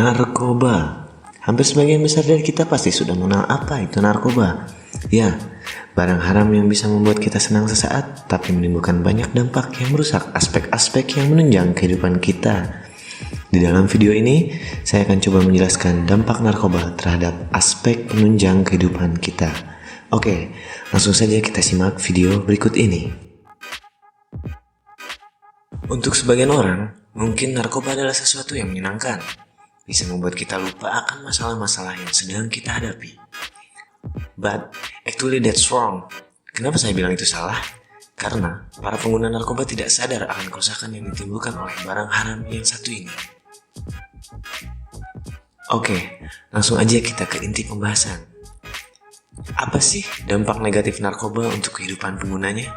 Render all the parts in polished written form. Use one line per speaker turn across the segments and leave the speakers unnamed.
Narkoba. Hampir sebagian besar dari kita pasti sudah mengenal apa itu narkoba. Ya, barang haram yang bisa membuat kita senang sesaat, tapi menimbulkan banyak dampak yang merusak aspek-aspek yang menunjang kehidupan kita. Di dalam video ini, saya akan coba menjelaskan dampak narkoba terhadap aspek penunjang kehidupan kita. Oke, langsung saja kita simak video berikut ini. Untuk sebagian orang, mungkin narkoba adalah sesuatu yang menyenangkan. Bisa membuat kita lupa akan masalah-masalah yang sedang kita hadapi. But actually that's wrong. Kenapa saya bilang itu salah? Karena para pengguna narkoba tidak sadar akan kerusakan yang ditimbulkan oleh barang haram yang satu ini. Oke, langsung aja kita ke inti pembahasan. Apa sih dampak negatif narkoba untuk kehidupan penggunanya?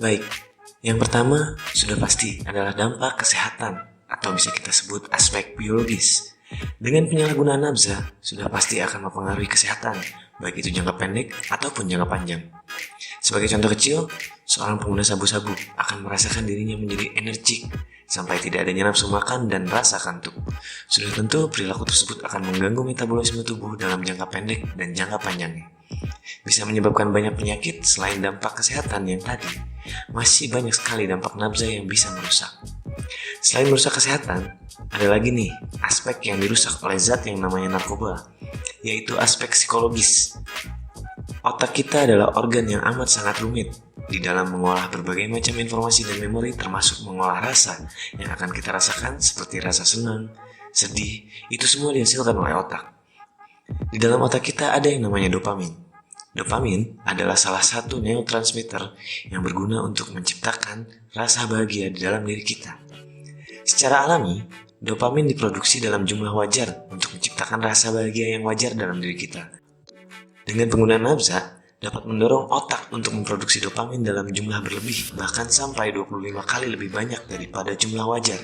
Baik, yang pertama sudah pasti adalah dampak kesehatan, atau bisa kita sebut aspek biologis. Dengan penyalahgunaan nafza, sudah pasti akan mempengaruhi kesehatan, baik itu jangka pendek ataupun jangka panjang. Sebagai contoh kecil, seorang pengguna sabu-sabu akan merasakan dirinya menjadi energik, sampai tidak adanya nafsu makan dan rasa kantuk. Sudah tentu perilaku tersebut akan mengganggu metabolisme tubuh dalam jangka pendek dan jangka panjangnya. Bisa menyebabkan banyak penyakit selain dampak kesehatan yang tadi. Masih banyak sekali dampak nafza yang bisa merusak. Selain merusak kesehatan, ada lagi nih aspek yang dirusak oleh zat yang namanya narkoba, yaitu aspek psikologis. Otak kita adalah organ yang amat sangat rumit di dalam mengolah berbagai macam informasi dan memori, termasuk mengolah rasa yang akan kita rasakan seperti rasa senang, sedih, itu semua dihasilkan oleh otak. Di dalam otak kita ada yang namanya dopamin. Dopamin adalah salah satu neurotransmitter yang berguna untuk menciptakan rasa bahagia di dalam diri kita. Secara alami, dopamin diproduksi dalam jumlah wajar untuk menciptakan rasa bahagia yang wajar dalam diri kita. Dengan penggunaan nafza, dapat mendorong otak untuk memproduksi dopamin dalam jumlah berlebih, bahkan sampai 25 kali lebih banyak daripada jumlah wajar.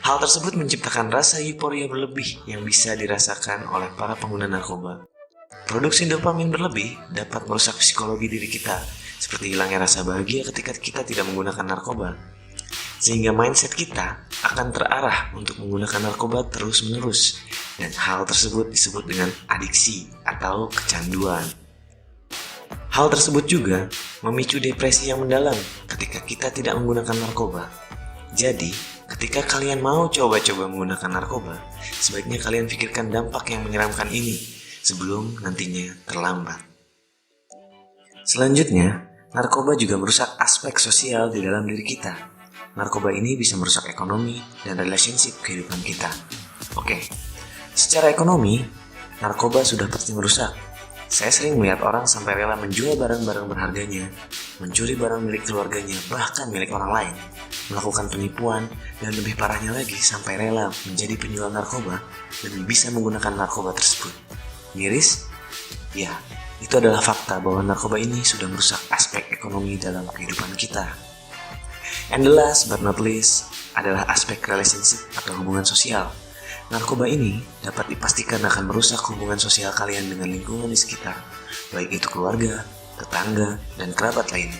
Hal tersebut menciptakan rasa euforia berlebih yang bisa dirasakan oleh para pengguna narkoba. Produksi dopamin berlebih dapat merusak psikologi diri kita, seperti hilangnya rasa bahagia ketika kita tidak menggunakan narkoba. Sehingga mindset kita akan terarah untuk menggunakan narkoba terus-menerus, dan hal tersebut disebut dengan adiksi atau kecanduan. Hal tersebut juga memicu depresi yang mendalam ketika kita tidak menggunakan narkoba. Jadi, ketika kalian mau coba-coba menggunakan narkoba, sebaiknya kalian pikirkan dampak yang menyeramkan ini sebelum nantinya terlambat. Selanjutnya, narkoba juga merusak aspek sosial di dalam diri kita. Narkoba ini bisa merusak ekonomi dan relationship kehidupan kita. Oke, secara ekonomi, narkoba sudah pasti merusak. Saya sering melihat orang sampai rela menjual barang-barang berharganya, mencuri barang milik keluarganya, bahkan milik orang lain, melakukan penipuan, dan lebih parahnya lagi sampai rela menjadi penjual narkoba demi bisa menggunakan narkoba tersebut. Miris? Ya, itu adalah fakta bahwa narkoba ini sudah merusak aspek ekonomi dalam kehidupan kita. And the last but not least adalah aspek relationship atau hubungan sosial. Narkoba ini dapat dipastikan akan merusak hubungan sosial kalian dengan lingkungan di sekitar, baik itu keluarga, tetangga, dan kerabat lainnya.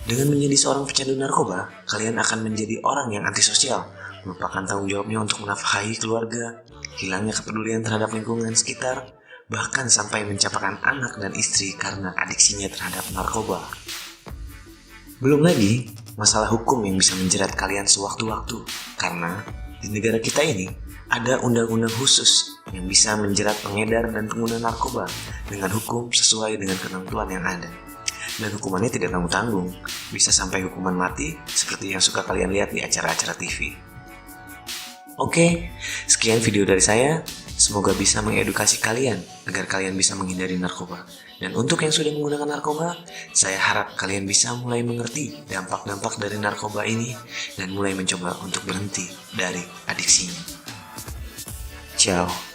Dengan menjadi seorang pecandu narkoba, kalian akan menjadi orang yang antisosial, melupakan tanggung jawabnya untuk menafkahi keluarga, hilangnya kepedulian terhadap lingkungan sekitar, bahkan sampai mencapakan anak dan istri karena adiksinya terhadap narkoba. Belum lagi masalah hukum yang bisa menjerat kalian sewaktu-waktu, karena di negara kita ini ada undang-undang khusus yang bisa menjerat pengedar dan pengguna narkoba dengan hukum sesuai dengan ketentuan yang ada. Dan hukumannya tidak tanggung-tanggung, bisa sampai hukuman mati seperti yang suka kalian lihat di acara-acara TV. Oke, sekian video dari saya. Semoga bisa mengedukasi kalian agar kalian bisa menghindari narkoba. Dan untuk yang sudah menggunakan narkoba, saya harap kalian bisa mulai mengerti dampak-dampak dari narkoba ini dan mulai mencoba untuk berhenti dari adiksinya. Ciao.